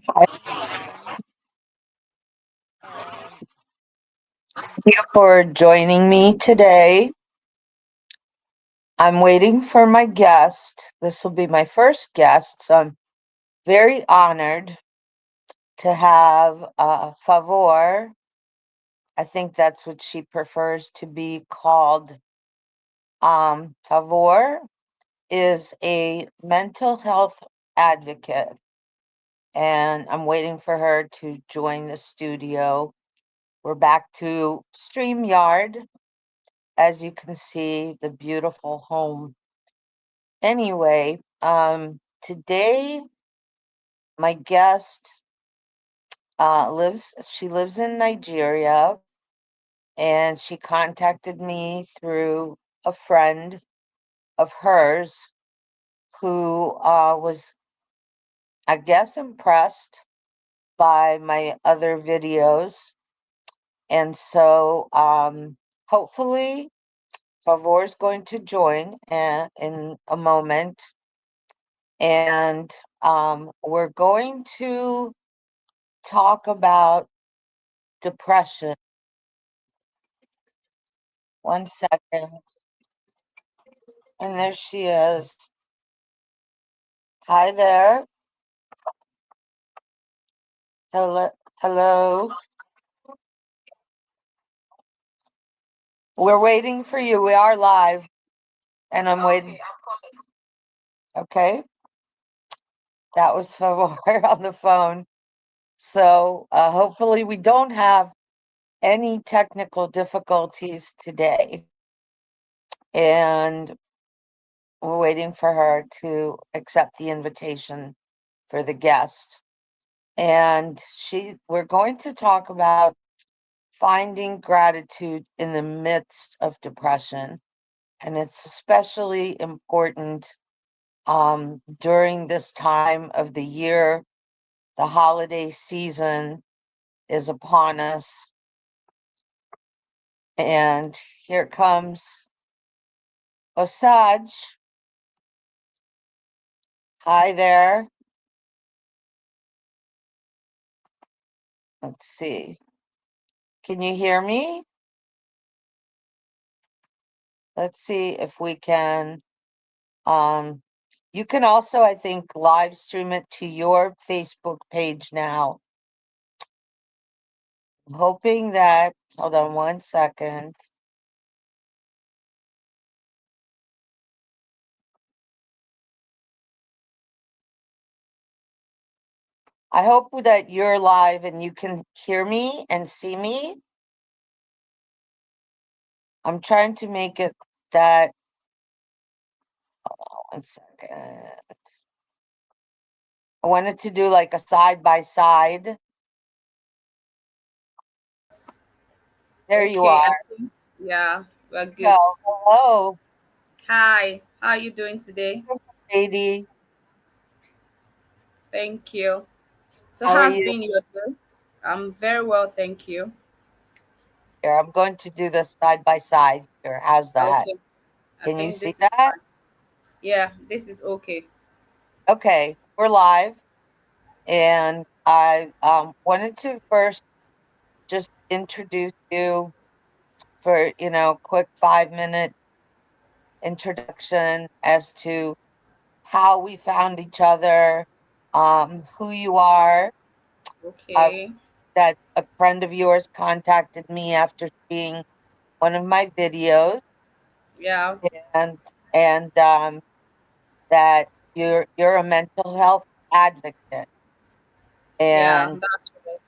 Hi, and thank you for joining me today. I'm waiting for my guest. This will be my first guest, so I'm very honored to have Favor. I think that's what she prefers to be called. Favor is a mental health advocate, and I'm waiting for her to join the studio. We're back to StreamYard. As you can see, the beautiful home. Anyway, today my guest she lives in Nigeria, and she contacted me through a friend of hers who was, I guess, impressed by my other videos. And so hopefully Favor is going to join in a moment. And we're going to talk about depression. One second. And there she is. Hi there. Hello. Hello. We're waiting for you. We are live, and I'm waiting. Okay. That was Favor on the phone. So hopefully we don't have any technical difficulties today. And we're waiting for her to accept the invitation for the guest. And we're going to talk about finding gratitude in the midst of depression. And it's especially important during this time of the year. The holiday season is upon us. And here comes Osage. Hi there. Let's see. Can you hear me? Let's see if we can. You can also, I think, live stream it to your Facebook page now. I'm hoping that, hold on one second. I hope that you're live and you can hear me and see me. I'm trying to make it that, one second. I wanted to do like a side by side. There you Okay, are. I think yeah, we're Go. good. Hello, Hi, how are you doing today? lady. Thank you. So How are how's you? been your day? I'm very well, thank you. Here, I'm going to do this side by side here. How's that? Okay, I Can you think see this is that? fine. Yeah, this is okay. Okay, we're live. And I wanted to first just introduce you for, quick 5-minute introduction as to how we found each other, who you are. Uh, Okay. that a friend of yours contacted me after seeing one of my videos, Yeah, and that you're a mental health advocate. yeah, And that's right.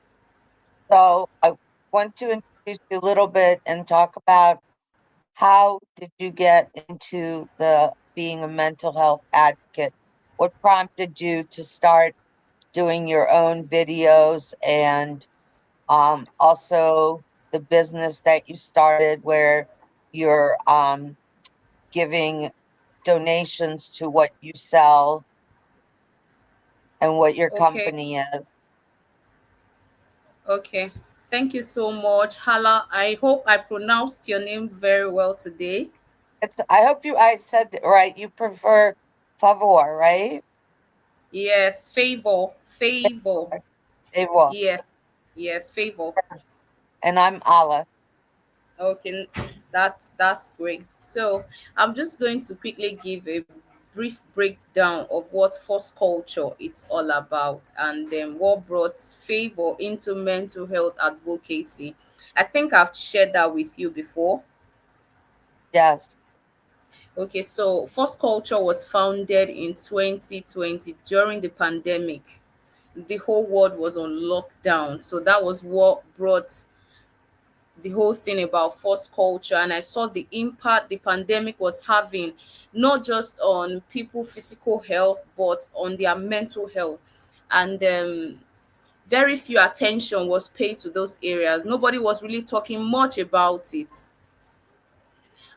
so I want to introduce you a little bit and talk about how did you get into the being a mental health advocate? What prompted you to start doing your own videos, and also the business that you started where you're giving donations to what you sell and what your Okay, company is. okay. Thank you so much, Hala. I hope I pronounced your name very well today. I hope I said it right. You prefer Favor, right? Yes, favor. Favour. Yes, yes, favor. And I'm Allah. Okay, that's great. So I'm just going to quickly give a brief breakdown of what force culture it's all about, and then what brought favor into mental health advocacy. I think I've shared that with you before. Yes. Okay, so force culture was founded in 2020 during the pandemic. The whole world was on lockdown, so that was what brought the whole thing about force culture, and I saw the impact the pandemic was having, not just on people physical health but on their mental health. And very few attention was paid to those areas. Nobody was really talking much about it.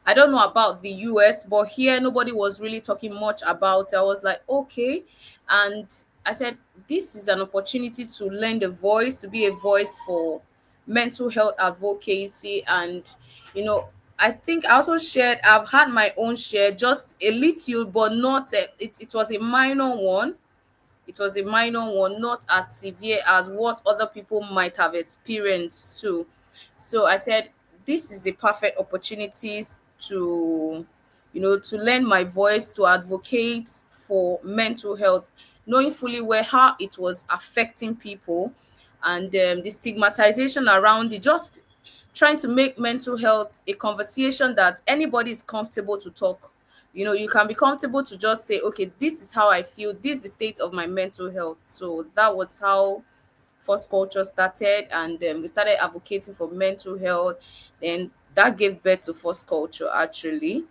I don't know about the US, but here nobody was really talking much about it. I was like, okay. And I said, this is an opportunity to lend a voice, to be a voice for mental health advocacy. And, you know, I think I also shared, I've had my own share, just a little, but not, it was a minor one. It was a minor one, not as severe as what other people might have experienced too. So I said, this is a perfect opportunity to, to lend my voice to advocate for mental health, knowing fully well how it was affecting people, and the stigmatization around it, just trying to make mental health a conversation that anybody is comfortable to talk. You can be comfortable to just say, okay, this is how I feel, this is the state of my mental health. So that was how first culture started, and we started advocating for mental health. Then that gave birth to first culture, actually,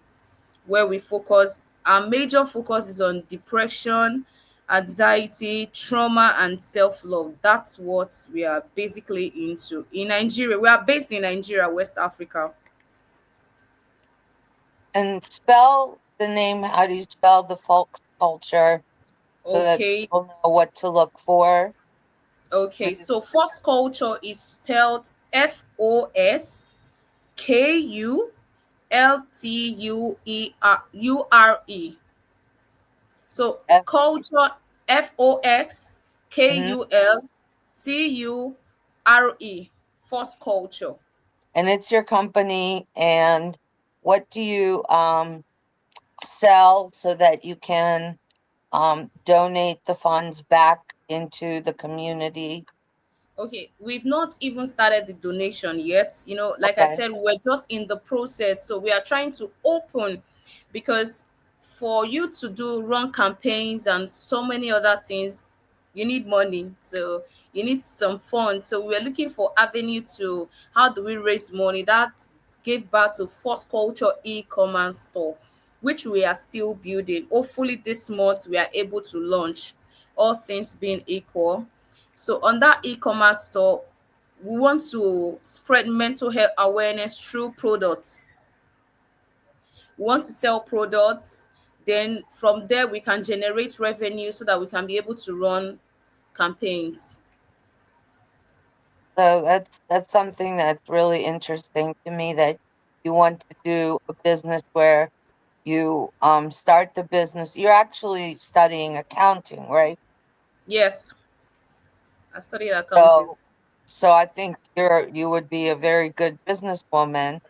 where we focus, our major focus is on depression, anxiety, trauma, and self-love. That's what we are basically into in Nigeria. We are based in Nigeria, West Africa. And spell the name. How do you spell the folk culture so that Okay. people know what to look for? Okay, so first culture is spelled Foskulture. So F. culture, Mhm. Foskulture. First culture. And it's your company. And what do you sell so that you can donate the funds back into the community? Okay, we've not even started the donation yet. Like I Okay. said, we're just in the process. So we are trying to open, because for you to do run campaigns and so many other things, you need money. So you need some funds. So we're looking for avenue to how do we raise money that gave birth to First Culture e-commerce store, which we are still building. Hopefully this month we are able to launch, all things being equal. So on that e-commerce store, we want to spread mental health awareness through products. We want to sell products. Then from there, we can generate revenue so that we can be able to run campaigns. So that's something that's really interesting to me, that you want to do a business where you start the business. You're actually studying accounting, right? Yes, I studied accounting. So I think you would be a very good businesswoman.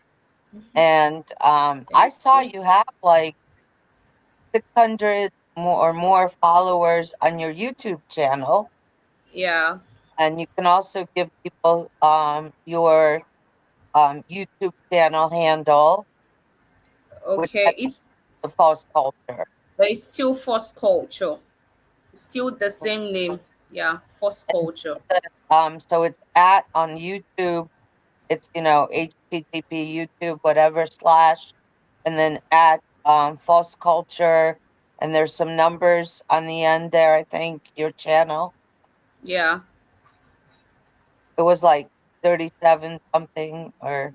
And I Thank saw you. you have like 600 more followers on your YouTube channel, Yeah. and you can also give people your YouTube channel handle, which Okay. has It's the false culture. but it's still first culture. It's still the same name. Yeah, first culture. So it's at on YouTube. It's HTTP YouTube whatever slash, and then at false culture, and there's some numbers on the end there. I think your channel, Yeah. it was like 37 something or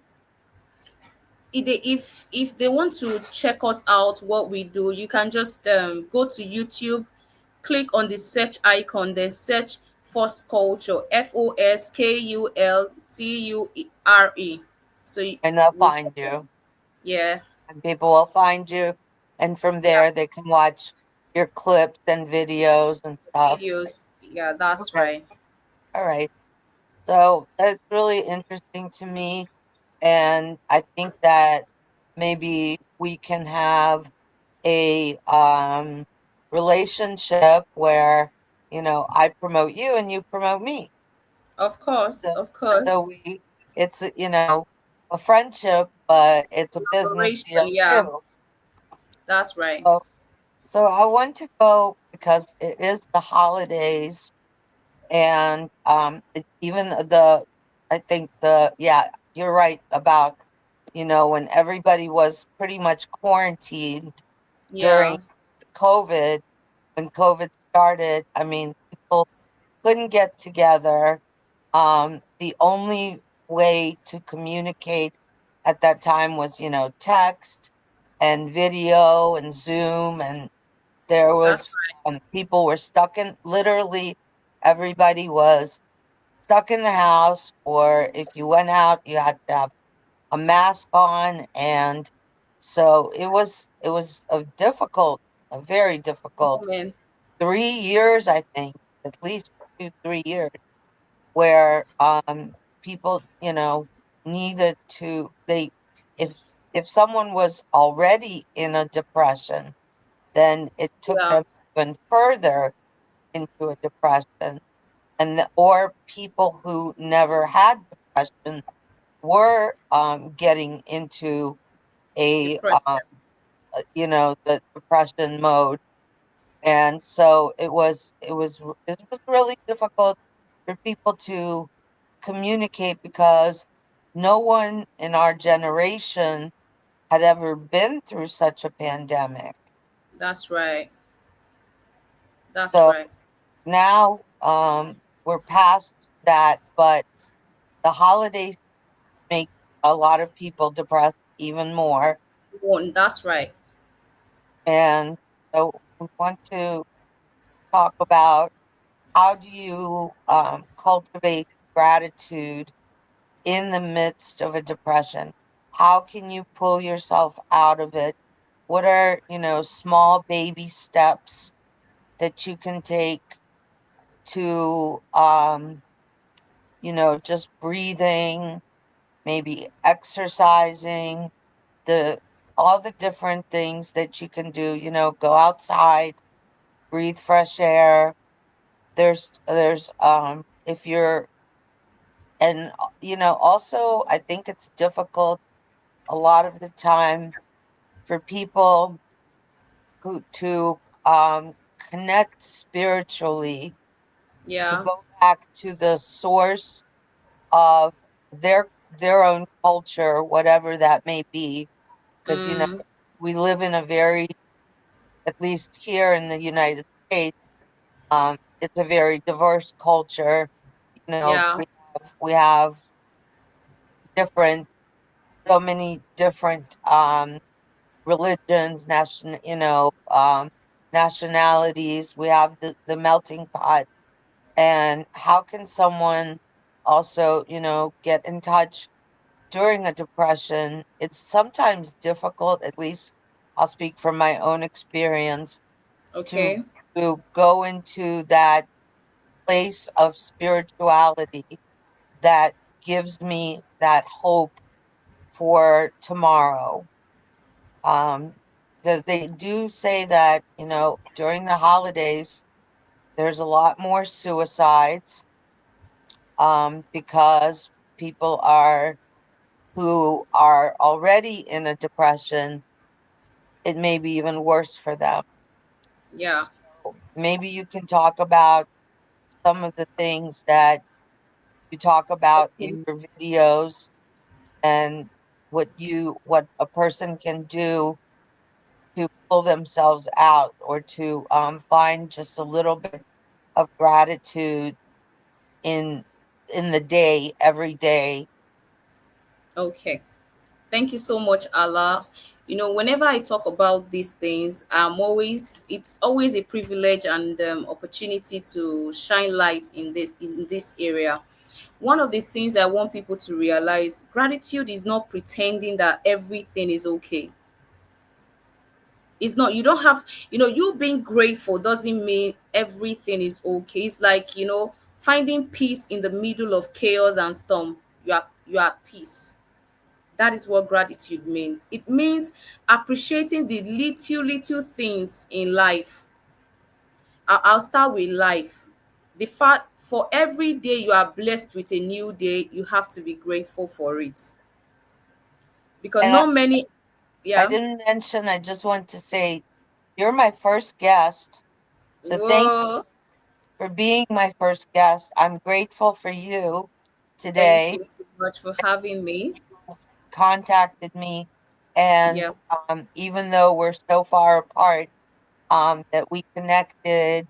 If they want to check us out, what we do, you can just go to YouTube, click on the search icon, then search Force Culture, Foskulture. So and they'll we, find you, yeah. and people will find you, and from Yeah. there they can watch. your clips and videos and stuff. Videos. Yeah, that's Okay, right. all right. So that's really interesting to me, and I think that maybe we can have a relationship where, I promote you and you promote me. Of course, So, of so course. we it's a friendship, but it's a business Collaboration. deal Yeah, too. that's right. So, so I want to go because it is the holidays, and even I think yeah, you're right about, when everybody was pretty much quarantined during Yeah, COVID. When COVID started, I mean, people couldn't get together. The only way to communicate at that time was, text and video and Zoom, and there that's was right. people were stuck in, literally everybody was stuck in the house, or if you went out, you had to have a mask on, and so it was a very difficult Moment. 3 years, I think, at least 2, 3 years, where people, needed to they if if someone was already in a depression, then it took Yeah, them even further into a depression, or people who never had depression were getting into a depression. the depression mode. And so it was really difficult for people to communicate, because no one in our generation had ever been through such a pandemic. That's right. That's So right. now we're past that, but the holidays make a lot of people depressed even more. One. That's right. And so we want to talk about, how do you cultivate gratitude in the midst of a depression? How can you pull yourself out of it? What are, small baby steps that you can take to, just breathing, maybe exercising, the all the different things that you can do, go outside, breathe fresh air. There's if you're and also, I think it's difficult a lot of the time for people who to connect spiritually, to Yeah. go back to the source of their own culture, whatever that may be, because Mm, we live in a very, at least here in the United States, it's a very diverse culture. yeah. We have different so many different religions, nationalities. We have the melting pot. And how can someone also, get in touch during a depression? It's sometimes difficult, at least I'll speak from my own experience, to Okay. go into that place of spirituality that gives me that hope for tomorrow. Um, because they do say that, during the holidays, there's a lot more suicides, because people who are already in a depression, it may be even worse for them. Yeah. So maybe you can talk about some of the things that you talk about Okay. in your videos, and what a person can do to pull themselves out, or to find just a little bit of gratitude in the day, every day. Okay. Thank you so much, Allah. Whenever I talk about these things, it's always a privilege and opportunity to shine light in this area. One of the things I want people to realize, gratitude is not pretending that everything is okay. It's not, you don't have, you being grateful doesn't mean everything is okay. It's like, finding peace in the middle of chaos and storm. You are at peace. That is what gratitude means. It means appreciating the little things in life. I'll start with life. The fact, for every day you are blessed with a new day, you have to be grateful for it. Because And not many, I yeah. didn't mention, I just want to say, you're my first guest. So thank you Whoa. for being my first guest. I'm grateful for you Thank today. you so much for having me. You contacted me. And Yeah. even though we're so far apart, that we connected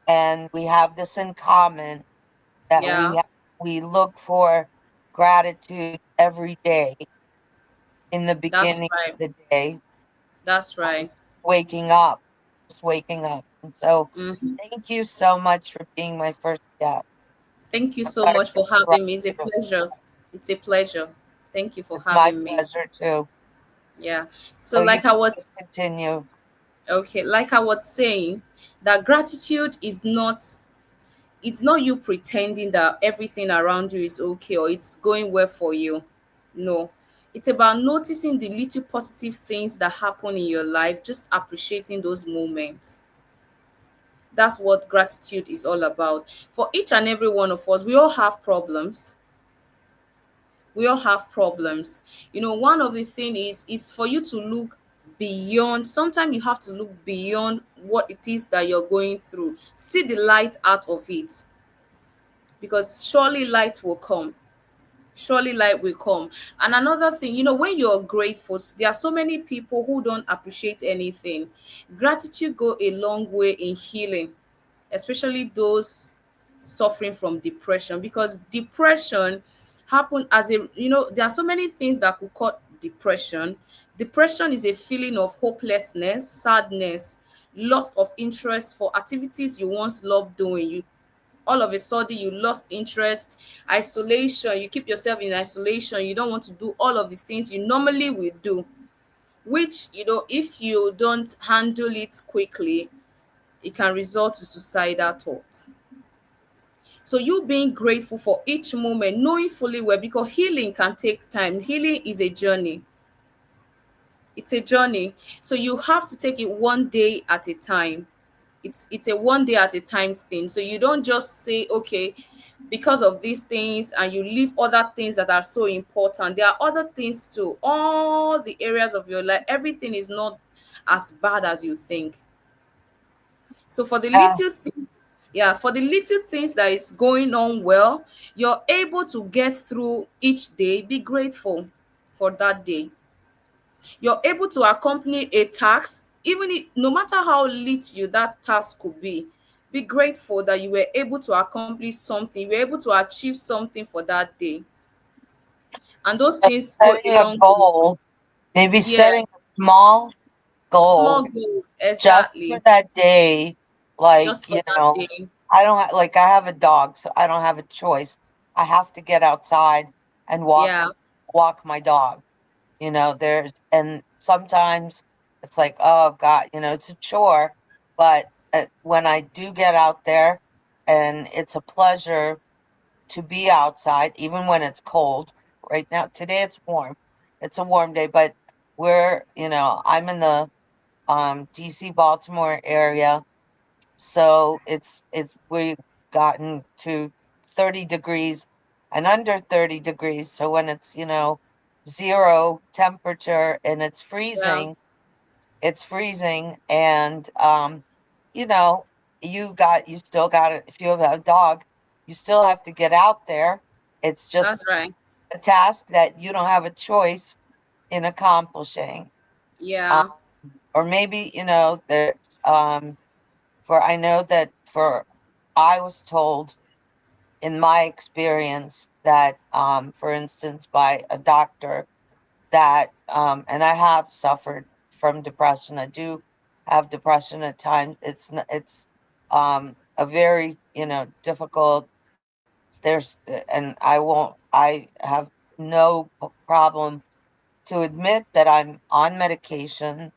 and we have this in common, that Yeah. we look for gratitude every day in the That's beginning right. of the day, That's um, right. waking up, just waking up. And so Hmm. thank you so much for being my first guest. Thank you I'm so going much to for interrupt having me. It's a you. pleasure. It's a pleasure. Thank you for It's my having me. pleasure too. Yeah. So So you like I can was continue. okay, like I was saying, that gratitude is not, it's not you pretending that everything around you is okay or it's going well for you. No. It's about noticing the little positive things that happen in your life, just appreciating those moments. That's what gratitude is all about. For each and every one of us, we all have problems. We all have problems. One of the thing is for you to look beyond. Sometimes you have to look beyond what it is that you're going through. See the light out of it, because surely light will come. Surely light will come. And another thing, when you're grateful, there are so many people who don't appreciate anything. Gratitude go a long way in healing, especially those suffering from depression, because depression happen as a, there are so many things that could cause depression. Depression is a feeling of hopelessness, sadness, loss of interest for activities you once loved doing. You All of a sudden you lost interest, isolation, you keep yourself in isolation, you don't want to do all of the things you normally will do, which, if you don't handle it quickly, it can result to suicidal thoughts. So you being grateful for each moment, knowing fully well, because healing can take time. Healing is a journey. It's a journey. So you have to take it one day at a time. It's a one day at a time thing. So you don't just say, okay, because of these things, and you leave other things that are so important. There are other things too. All the areas of your life, everything is not as bad as you think. So for the Yeah. little things, yeah, for the little things that is going on well, you're able to get through each day. Be grateful for that day. You're able to accompany a task, even if, no matter how little that task could be grateful that you were able to accomplish something, you were able to achieve something for that day. And those things go Setting a a long way. goal, maybe Yeah, setting a small goal small goals, just for exactly. that day. Like, Just for that day. I don't like, I have a dog, so I don't have a choice. I have to get outside and Yeah, walk my dog. And sometimes it's like, oh God, it's a chore. But when I do get out there, and it's a pleasure to be outside, even when it's cold. Right now, today it's warm. It's a warm day, but I'm in the DC Baltimore area, so it's we've gotten to 30 degrees and under 30 degrees. So when it's, zero temperature and yeah, it's freezing. And you know, you still got it. If you have a dog, you still have to get out there. It's that's just right. a task that you don't have a choice in accomplishing. Um, Yeah, or maybe, there's for I know that for I was told in my experience that, for instance, by a doctor, that and I have suffered from depression. I do have depression at times. It's a very, difficult. And I have no problem to admit that I'm on medication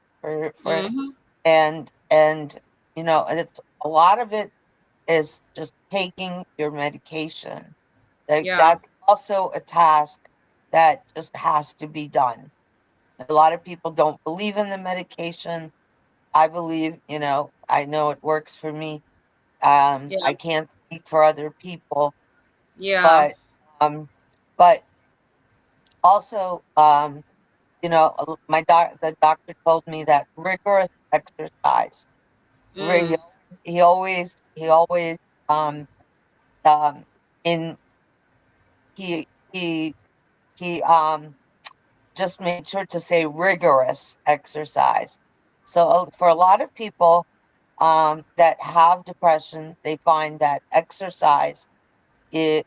for Mm-hmm. and and it's a lot of it is just taking your medication. Like Yeah. that's also a task that just has to be done. A lot of people don't believe in the medication. I believe, I know it works for me. Yeah. I can't speak for other people, Yeah. but um, but also, the doctor told me that rigorous exercise. Mm. He always um um in he he he just made sure to say rigorous exercise. So for a lot of people that have depression, they find that exercise is,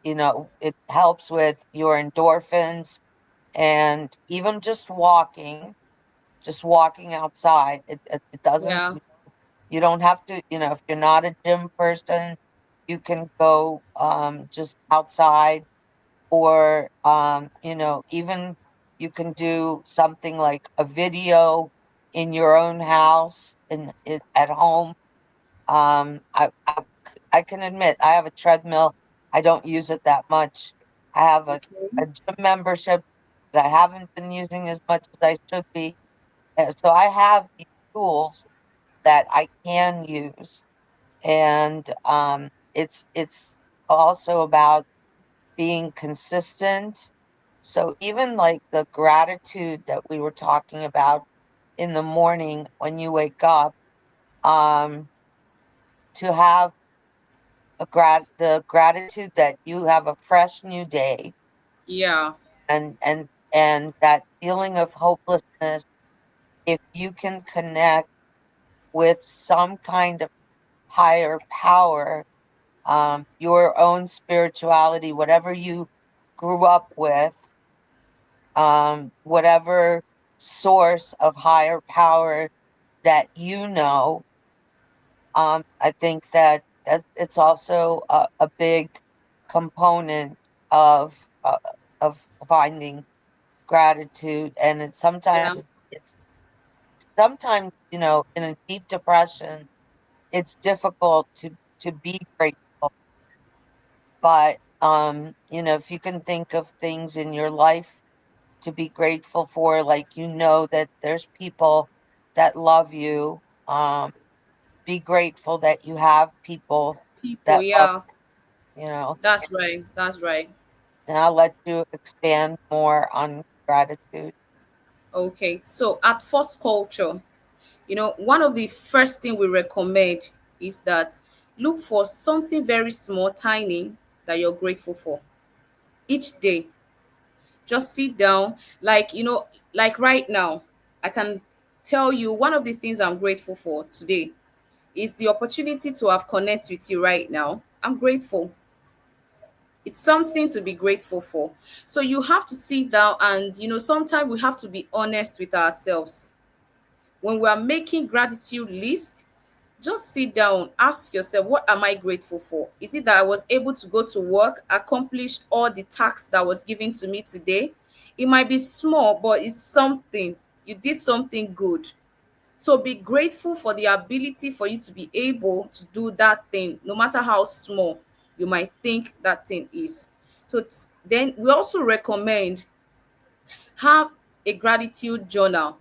it helps with your endorphins, and even just walking outside. It doesn't, Yeah. you don't have to, if you're not a gym person, you can go just outside, or even you can do something like a video in your own house at home. I can admit I have a treadmill. I don't use it that much. I have Okay. a gym membership that I haven't been using as much as I should be. So I have these tools that I can use, and it's also about being consistent. So even like the gratitude that we were talking about in the morning when you wake up, um, to have the gratitude that you have a fresh new day, Yeah. and that feeling of hopelessness, if you can connect with some kind of higher power, your own spirituality, whatever you grew up with, whatever source of higher power that I think that it's also a big component of uh, of finding gratitude. And it's Yeah. sometimes it's sometimes, in a deep depression, it's difficult to be grateful. But if you can think of things in your life to be grateful for, like, that there's people that love you. Be grateful that you have people People. that love Yeah. you, you know. That's right. That's right. And I'll let you expand more on gratitude. Okay. So at First Culture, one of the first thing we recommend is that look for something very small, tiny that you're grateful for each day. Just sit down, like right now. I can tell you one of the things I'm grateful for today is the opportunity to have connect with you right now. I'm grateful. It's something to be grateful for. So you have to sit down, and sometimes we have to be honest with ourselves. When we are making gratitude list, just sit down, ask yourself, what am I grateful for? Is it that I was able to go to work, accomplish all the tasks that was given to me today? It might be small, but it's something. You did something good. So be grateful for the ability for you to be able to do that thing, no matter how small you might think that thing is. So then we also recommend have a gratitude journal.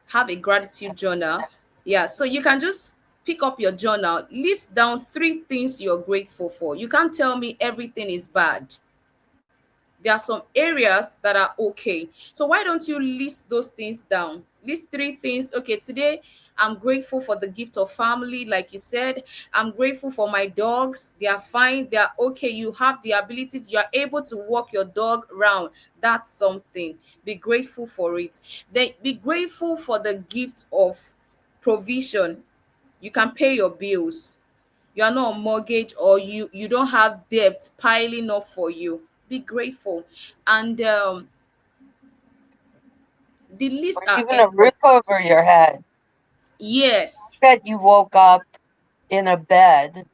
Have a gratitude journal. Yeah, so you can just pick up your journal, list down three things you're grateful for. You can't tell me everything is bad. There are some areas that are okay. So why don't you list those things down? List three things. Okay, today I'm grateful for the gift of family, like you said. I'm grateful for my dogs. They are fine. They are okay. You have the ability you are able to walk your dog around. That's something. Be grateful for it. Then be grateful for the gift of provision. You can pay your bills. You are not on mortgage, or you don't have debt piling up for you. Be grateful. And the Or lists are even a roof endless. over your head. Yes, That you woke up in a bed,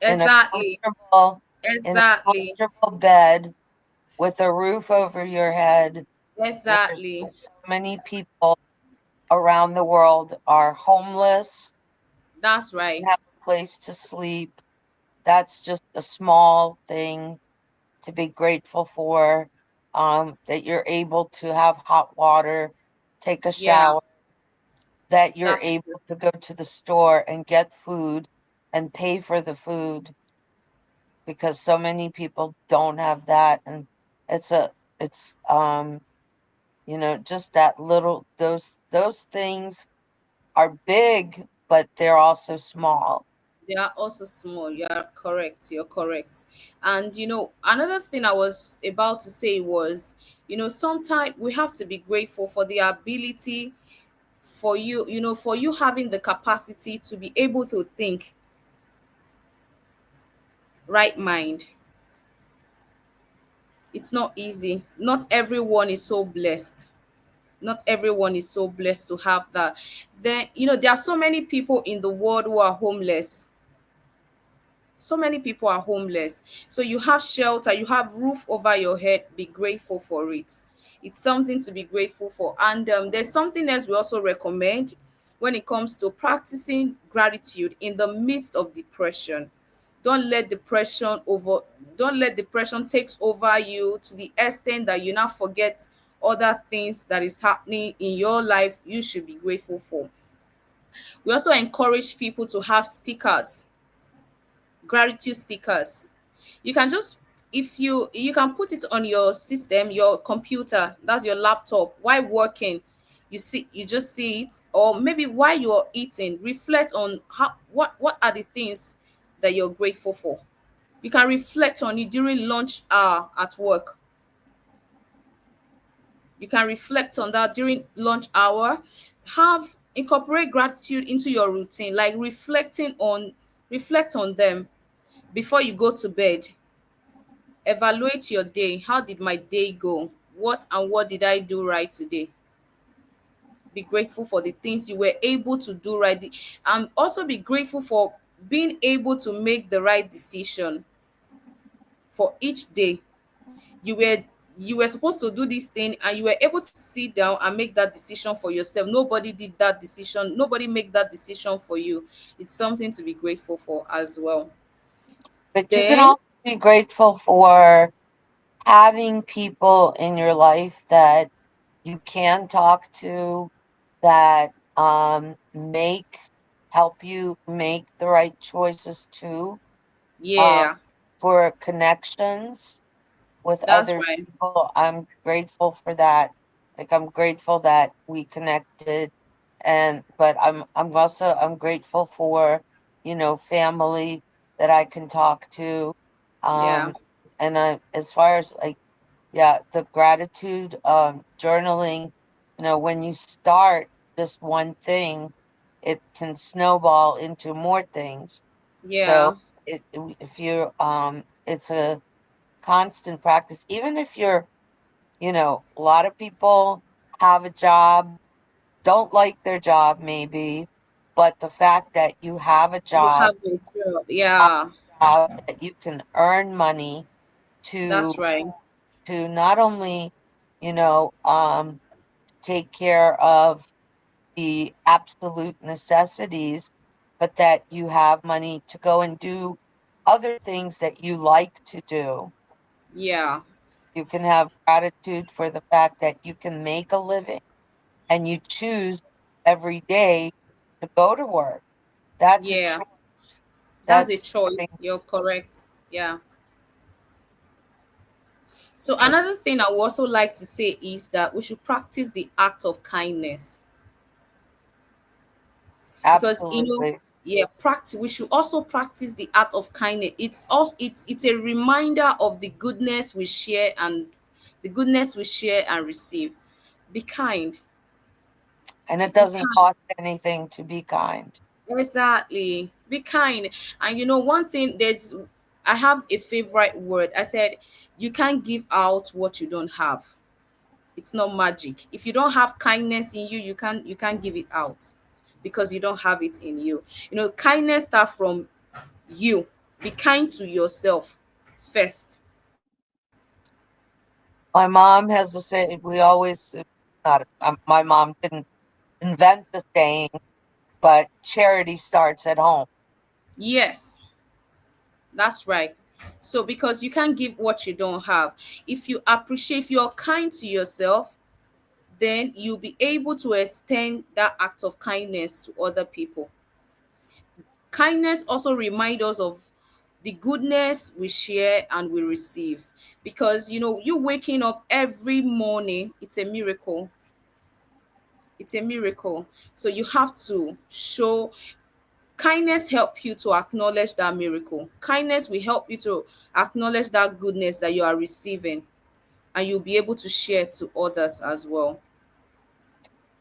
in a exactly. comfortable in a Exactly. comfortable bed with a roof over your head. There's Exactly. so many people around the world are homeless, That's don't right. have a place to sleep. That's just a small thing to be grateful for. That you're able to have hot water, take a Yeah, shower, that you're that's true. able to go to the store and get food and pay for the food, because so many people don't have that. And it's a it's just that little, those things are big, but they're also small. They are also small. You are correct. You're correct. And another thing I was about to say was, sometimes we have to be grateful for the ability for you, for you having the capacity to be able to think right mind. It's not easy. Not everyone is so blessed. Not everyone is so blessed to have that. Then, there are so many people in the world who are homeless. So many people are homeless. So you have shelter, you have roof over your head. Be grateful for it. It's something to be grateful for. And there's something else we also recommend when it comes to practicing gratitude in the midst of depression. Don't let depression over don't let depression takes over you to the extent that you now forget other things that is happening in your life you should be grateful for. We also encourage people to have stickers, gratitude stickers. You can just, if you can put it on your system, your computer, that's your laptop, while working. You just see it, or maybe while you're eating, reflect on how what are the things that you're grateful for. You can reflect on it during lunch hour at work. You can reflect on that during lunch hour. Have Incorporate gratitude into your routine, like reflect on them before you go to bed. Evaluate your day. How did my day go? What did I do right today? Be grateful for the things you were able to do right. And also be grateful for being able to make the right decision for each day. You were you were supposed to do this thing and you were able to sit down and make that decision for yourself. Nobody did that decision. Nobody make that decision for you. It's something to be grateful for as well. But you can Then, also be grateful for having people in your life that you can talk to, that make help you make the right choices too, um, yeah, for connections with that's other right. people. I'm grateful for that. Like, I'm grateful that we connected. And but I'm grateful for, family that I can talk to. Yeah, Um and as far as, like, yeah, the gratitude, journaling, when you start just one thing, it can snowball into more things. So yeah, if you're it's a constant practice. Even if you're, a lot of people have a job, don't like their job maybe, but the fact that you have a you job, have a job. Yeah, that you can earn money to that's right. not only, you know, take care of the absolute necessities, but that you have money to go and do other things that you like to do. Yeah, You can have gratitude for the fact that you can make a living and you choose every day to go to work. That's a yeah, choice. that's a That's choice. something. You're correct. Yeah. So It's another thing I would also like to say is that we should practice the act of kindness because absolutely. yeah, practice. We should also practice the art of kindness. It's a reminder of the goodness we share and receive. Be kind. And it Be doesn't kind. cost anything to be kind. Exactly. Be kind. And one thing, I have a favorite word. I said, you can't give out what you don't have. It's not magic. If you don't have kindness in you, you can't give it out because you don't have it in you. Kindness starts from you. Be kind to yourself first. My mom has the same. We always not. My mom didn't invent the saying, but charity starts at home. Yes, that's right. So because you can't give what you don't have. If you appreciate, if you're kind to yourself, then you'll be able to extend that act of kindness to other people. Kindness also reminds us of the goodness we share and we receive. Because you waking up every morning, it's a miracle. It's a miracle. So you have to show kindness, help you to acknowledge that miracle. Kindness will help you to acknowledge that goodness that you are receiving, and you'll be able to share to others as well.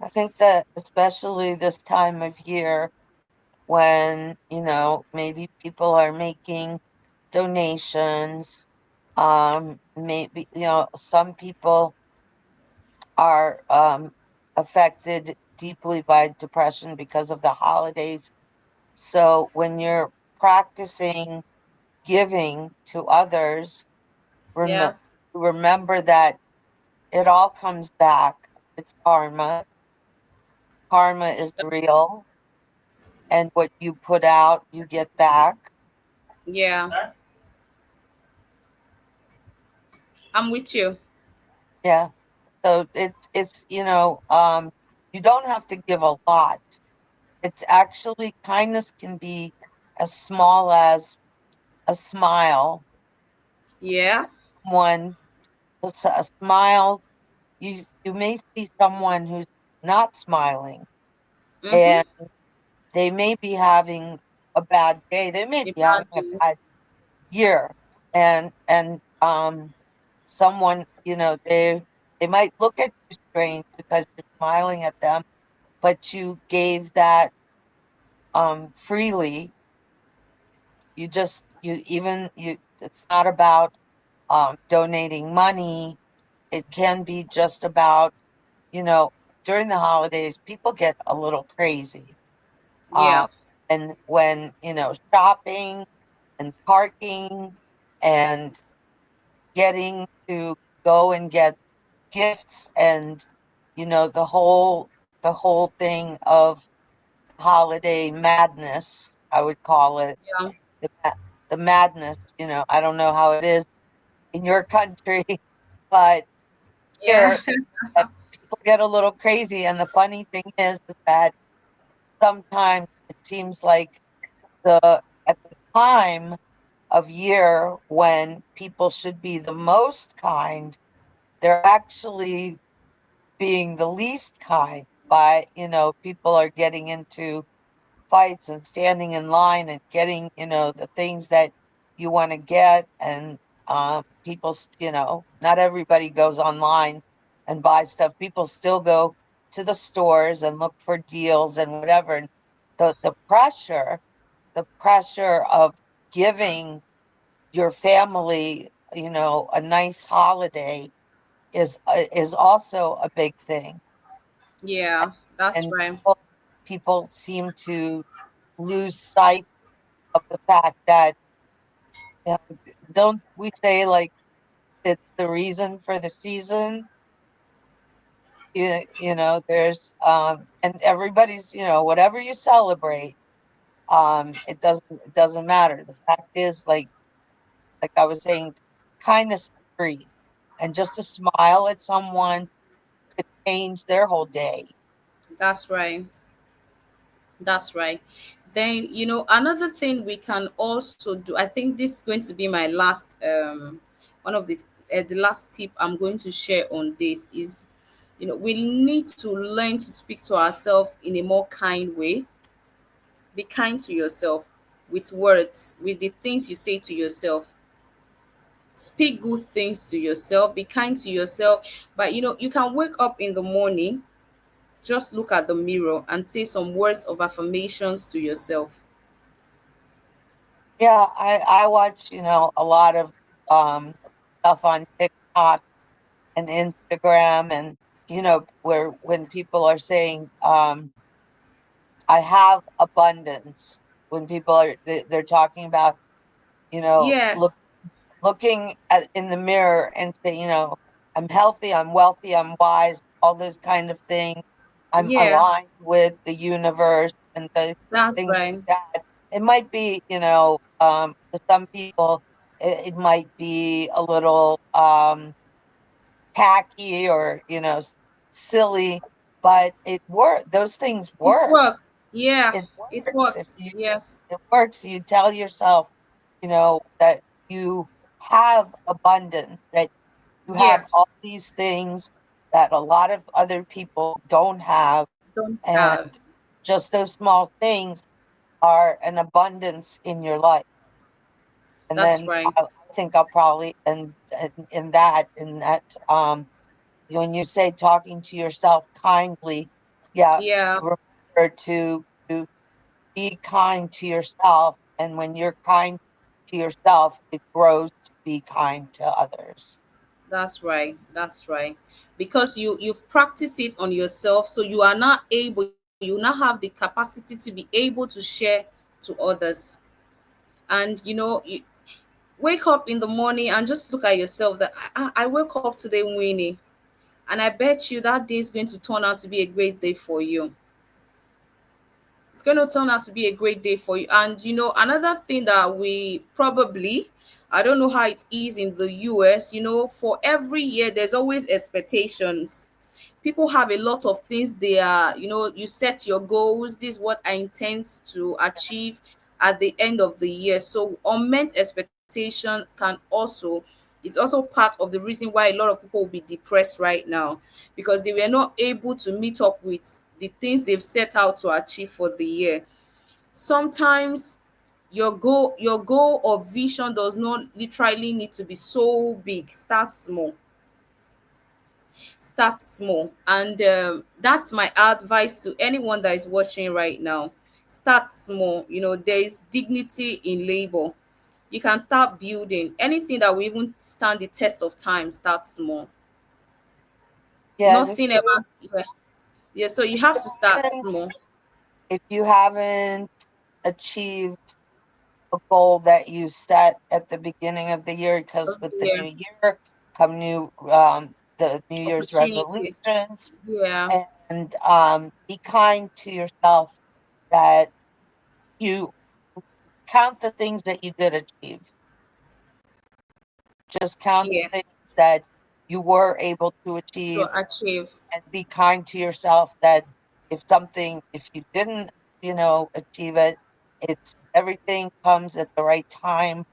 I think that especially this time of year when, maybe people are making donations, maybe, some people are affected deeply by depression because of the holidays. So when you're practicing giving to others, Yeah, remember that it all comes back. It's karma. Karma is real, and what you put out, you get back. yeah, I'm with you. Yeah. So it's you don't have to give a lot. It's actually kindness can be as small as a smile. Yeah. One a smile. You may see someone who's not smiling, Mm-hmm. and they may be having a bad day. They may A be having bad a day. bad year, and someone, they might look at you strange because you're smiling at them, but you gave that freely. You just you even you It's not about donating money. It can be just about, you know during the holidays people get a little crazy, Yeah, and when, shopping and parking and getting to go and get gifts, and the whole thing of holiday madness, I would call it. yeah, The, ma- the madness. I don't know how it is in your country, but yeah, here people get a little crazy. And the funny thing is that sometimes it seems like at the time of year when people should be the most kind, they're actually being the least kind. By people are getting into fights and standing in line and getting, the things that you want to get. And people, not everybody goes online and buys stuff. People still go to the stores and look for deals and whatever. And the pressure of giving your family, a nice holiday is also a big thing. yeah. That's And right. people seem to lose sight of the fact that, you know, don't we say, like, it's the reason for the season? And everybody's, whatever you celebrate, it doesn't matter. The fact is, like I was saying, kindness is free, and just to smile at someone could change their whole day. That's right. That's right. Then, another thing we can also do, I think this is going to be my last, one of the last tip I'm going to share on this is, we need to learn to speak to ourselves in a more kind way. Be kind to yourself with words, with the things you say to yourself. Speak good things to yourself. Be kind to yourself. But, you can wake up in the morning, just look at the mirror and say some words of affirmations to yourself. Yeah, I watch, a lot of stuff on TikTok and Instagram, and where when people are saying, I have abundance. When people they're talking about, Yes. looking at in the mirror and say, I'm healthy, I'm wealthy, I'm wise, all those kind of things. I'm Yeah, aligned with the universe and the that's things right. like that. It might be, to some people, it might be a little tacky or, silly, but it work. Those things It work. works. Yeah, It it works. If works. you Yes. It works. You tell yourself, that you have abundance, that you have Yeah, all these things that a lot of other people don't have. don't And have. just those small things are an abundance in your life. And That's then right. I think I'll probably, and in that, when you say talking to yourself kindly, yeah, Yeah, remember to be kind to yourself. And when you're kind to yourself, it grows to be kind to others. that's right. That's right. Because you've practiced it on yourself, so you are not able. You now have the capacity to be able to share to others. And you wake up in the morning and just look at yourself. That I wake up today winning, and I bet you that day is going to turn out to be a great day for you. It's going to turn out to be a great day for you. And another thing that we probably, I don't know how it is in the US, for every year there's always expectations. People have a lot of things they are, you set your goals. This is what I intend to achieve at the end of the year. So unmet expectation can also, it's also part of the reason why a lot of people will be depressed right now, because they were not able to meet up with the things they've set out to achieve for the year. Sometimes your goal or vision does not literally need to be so big. Start small. And that's my advice to anyone that is watching right now. Start small. There is dignity in labor. You can start building anything that will even stand the test of time. Start small. Yeah, and Nothing ever. Yeah, yeah, so you if have you to start haven't small. if you haven't achieved a goal that you set at the beginning of the year, because with the Yeah, new year come the New Year's opportunities. resolutions, Yeah, and be kind to yourself, that you count the things that you did achieve. Just count the yes, things that you were able to to achieve, achieve. and be kind to yourself, that if you didn't, achieve it, it's everything comes at the right time.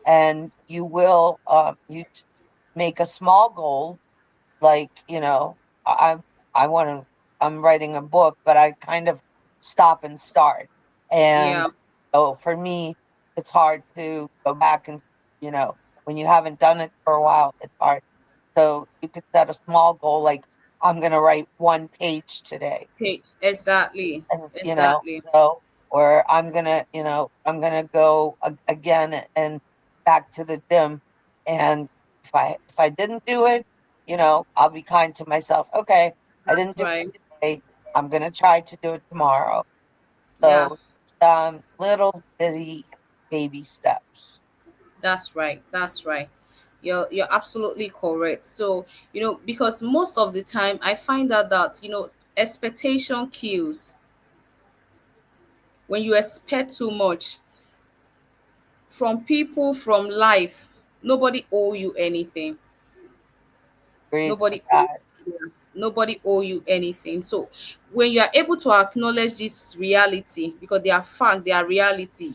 And you will, make a small goal, like, I I want to I'm writing a book, but I kind of stop and start. Yeah, And so for me, it's hard to go back and, when you haven't done it for a while, it's hard. So you could set a small goal, like, I'm going to write one page today. okay, exactly, And, exactly. so, or I'm gonna go again and back to the gym. And if I didn't do it, I'll be kind to myself. Okay, I That's didn't do right. it today. I'm gonna try to do it tomorrow. Yeah, So, little bitty baby steps. that's right. That's right. You're absolutely correct. So, because most of the time I find out that, expectation kills. When you expect too much from people, from life, nobody owe you anything. Agreed with Nobody owe, that. yeah, nobody owe you anything. So when you are able to acknowledge this reality, because they are fact, they are reality,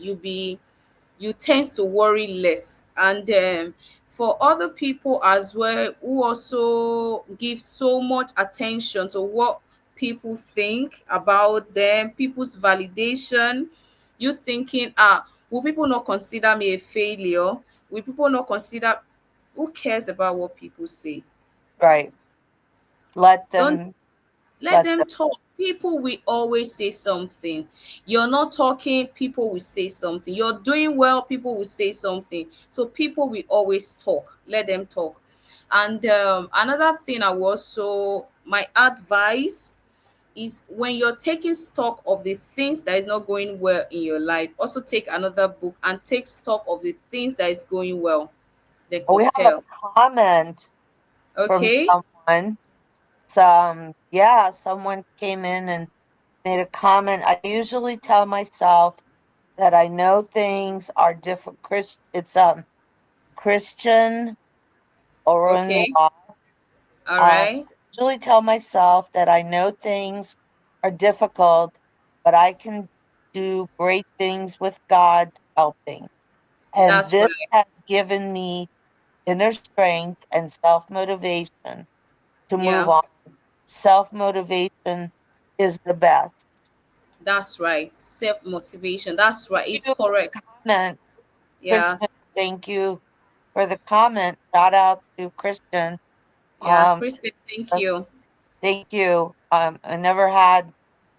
you tend to worry less. And for other people as well, who also give so much attention to what people think about them, people's validation, you thinking, will people not consider me a failure? Will people not consider? Who cares about what people say? Right. Let Don't them. let Let them them. talk. People will always say something. You're not talking, people will say something. You're doing well, people will say something. So people will always talk. Let them talk. And another thing I was so my advice is, when you're taking stock of the things that is not going well in your life, also take another book and take stock of the things that is going well. Then Oh, we have a compare. comment. from Okay. someone. Someone came in and made a comment. I usually tell myself that I know things are different. It's Christian or in Okay. law. All I right. usually tell myself that I know things are difficult, but I can do great things with God helping. And That's this right. has given me inner strength and self motivation to move Yeah. on. Self motivation is the best. That's right. Self motivation. That's right. Thank It's you for correct. the comment, Yeah. Christian. Thank you for the comment. Shout out to Christian. Yeah. Um, Kristen, thank you. Thank you. I never had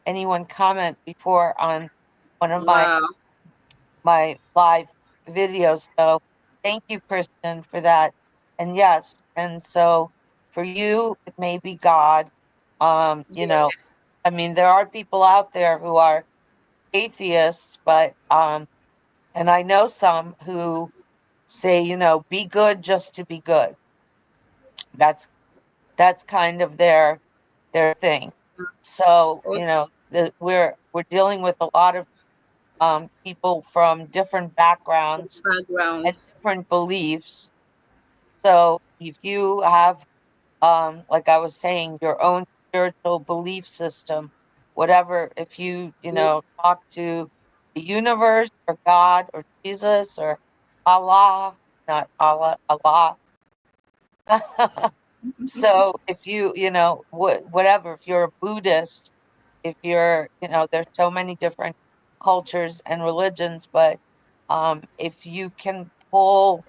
anyone comment before on one of Wow. my live videos, so thank you, Kristen, for that. And yes, and so for you, it may be God. Yes. I mean, there are people out there who are atheists, but and I know some who say, be good just to be good. That's that's kind of their thing. So, Oh, we're dealing with a lot of people from different backgrounds and backgrounds. different beliefs. So if you have, like I was saying, your own spiritual belief system, whatever, if talk to the universe or God or Jesus or Allah, not Allah, Allah. So if whatever, if you're a Buddhist, if there's so many different cultures and religions, but if you can pull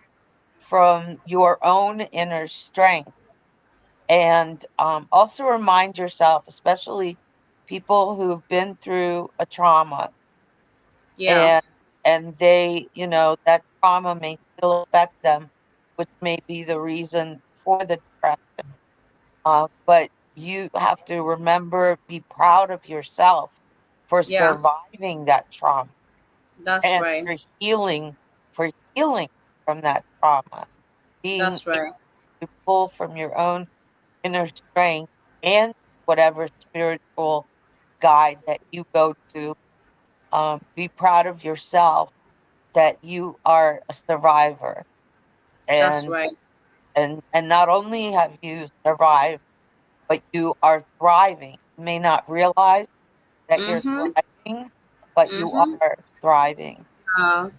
from your own inner strength and also remind yourself, especially people who've been through a trauma Yeah. and they, that trauma may still affect them, which may be the reason for the depression. But you have to remember, be proud of yourself for Yeah. surviving that trauma That's and right. for healing from that trauma, being That's right. able to pull from your own inner strength and whatever spiritual guide that you go to. Be proud of yourself that you are a survivor, That's and right. not only have you survived, but you are thriving. You may not realize that you're Mm-hmm. thriving, but you Mm-hmm. are thriving. Uh,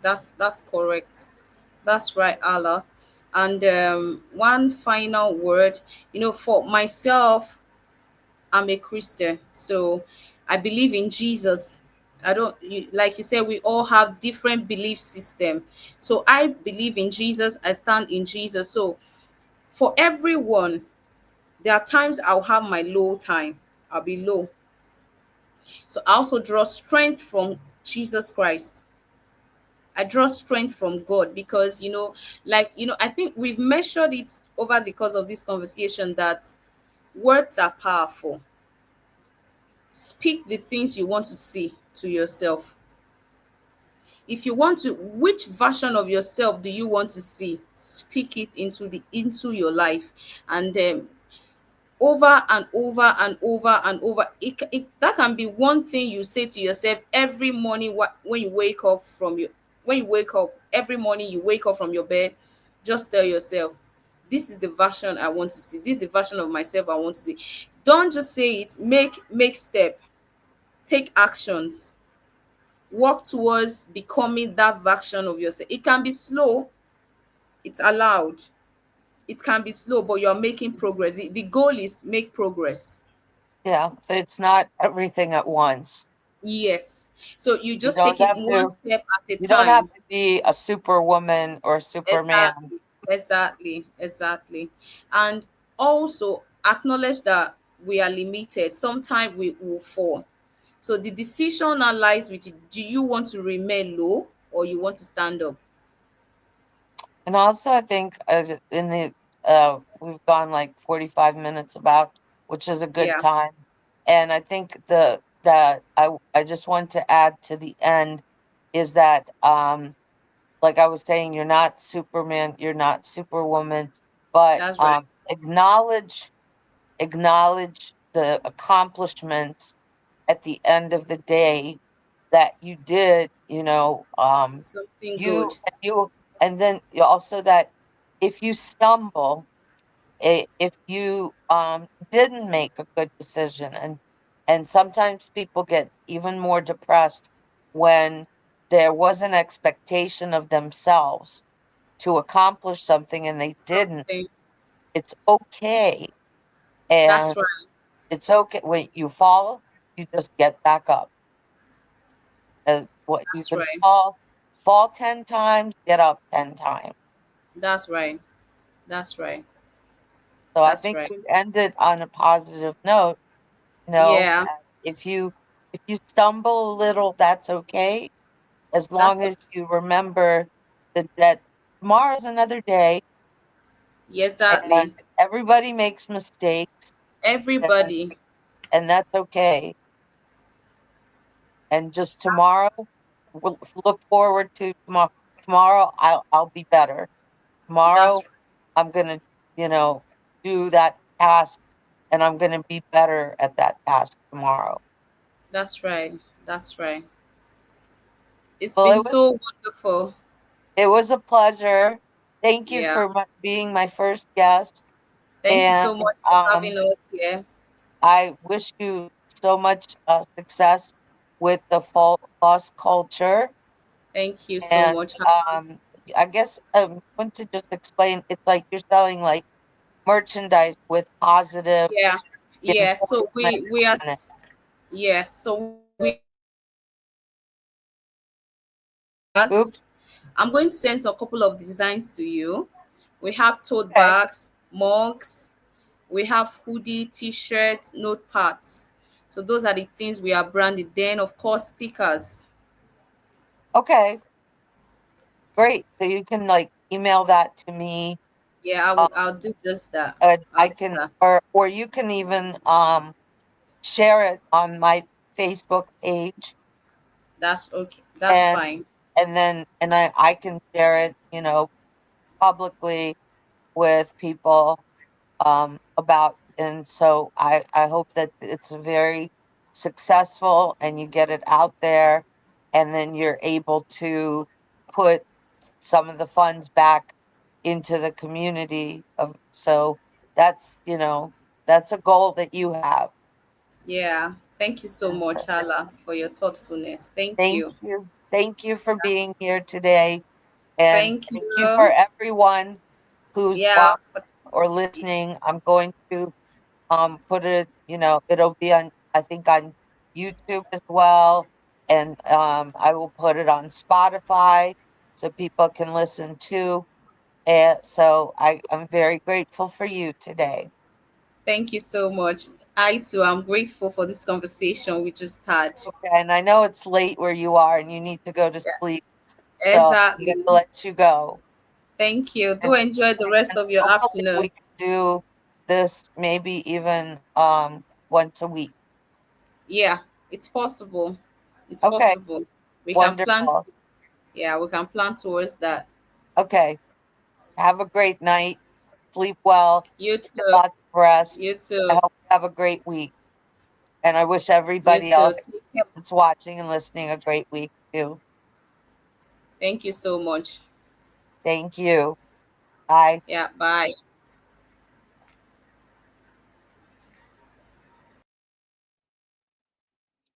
that's correct. That's right, Allah. And one final word, for myself, I'm a Christian, so I believe in Jesus. I don't like you said, we all have different belief system. So I believe in Jesus. I stand in Jesus. So for everyone, there are times I'll have my low time. I'll be low. So I also draw strength from Jesus Christ. I draw strength from God because, I think we've measured it over the course of this conversation that words are powerful. Speak the things you want to see to yourself. If you want to, which version of yourself do you want to see? Speak it into your life, and over and over and over and over. That can be one thing you say to yourself every morning when you wake up every morning you wake up from your bed. Just tell yourself, this is the version I want to see. This is the version of myself I want to see. Don't just say it. Make step. Take actions. Work towards becoming that version of yourself. It can be slow. It's allowed. It can be slow, but you're making progress. The goal is make progress. Yeah, it's not everything at once. Yes. So you You just don't take it have one to step at a you don't have time. to be a superwoman or superman. Exactly. Exactly. Exactly. And also acknowledge that we are limited. Sometimes we will fall. So the decision now lies with you. Do you want to remain low or you want to stand up? And also, I think in the we've gone like 45 minutes about, which is a good Yeah. time. And I think the that I just want to add to the end is that like I was saying, you're not Superman, you're not Superwoman. but That's right. acknowledge the accomplishments at the end of the day that you did, Something you good. you and then also that if you stumble, if you didn't make a good decision, and sometimes people get even more depressed when there was an expectation of themselves to accomplish something and they didn't. Something. It's okay. And That's right. it's okay when you fall, you just get back up. What you That's can right. fall 10 times, get up 10 times. That's right. That's right. So I That's think right. we ended on a positive note. Yeah, That if you stumble a little, that's okay, as long that's as okay. you remember that tomorrow's another day, and Exactly. everybody makes mistakes, and Everybody. that's okay. And just tomorrow, we'll look forward to tomorrow. Tomorrow, I'll be better. Tomorrow, That's I'm gonna, you know, do that task, and I'm gonna be better at that task tomorrow. that's right. That's right. It's Well, been so wonderful. it was a pleasure. Thank you Yeah. for being my first guest, Thank you and so much for um, having us here. I wish you so much success with the false culture. Thank you so And much. I guess I'm going to just explain. It's like you're selling like merchandise with positive Yeah. Yeah. So reinforcement we are on it. yes. So we are bags. Oops. I'm going to send a couple of designs to you. We have tote Okay. bags, mugs, we have hoodie, t-shirts, notepads. So those are the things we are branded. Then of course stickers. Okay. Great. So you can like email that to me. Yeah, Um, I'll do just that. and I'll I do can, that. or you can even share it on my Facebook page, That's okay. That's and fine. I can share it, publicly with people about. And so I hope that it's very successful and you get it out there, and then you're able to put some of the funds back into the community of. So that's, that's a goal that you have. Yeah. Thank you so And much, Hala, for your thoughtfulness. Thank thank you. you. Thank you for being here today. And Thank thank you for you. everyone who's Yeah. watching or listening. I'm going to put it, it'll be on, I think, on YouTube as well. And I will put it on Spotify so people can listen too. And so I'm very grateful for you today. Thank you so much. I too am grateful for this conversation we just had. Okay, and I know it's late where you are and you need to go to Yeah. sleep. So I'm Exactly. gonna let you go. Thank you. Do And, enjoy the rest and of your hopefully we afternoon. can do this maybe even once a week. Yeah, it's possible. It's Okay, possible. We can plan wonderful. to, yeah, we can plan towards that. Okay. Have a great night. Sleep well. You Get too. lots of rest. You I too. hope you have a great week. And I wish You everybody too. else Take care. that's watching and listening a great week too. Thank you so much. Thank you. Bye. Yeah, bye.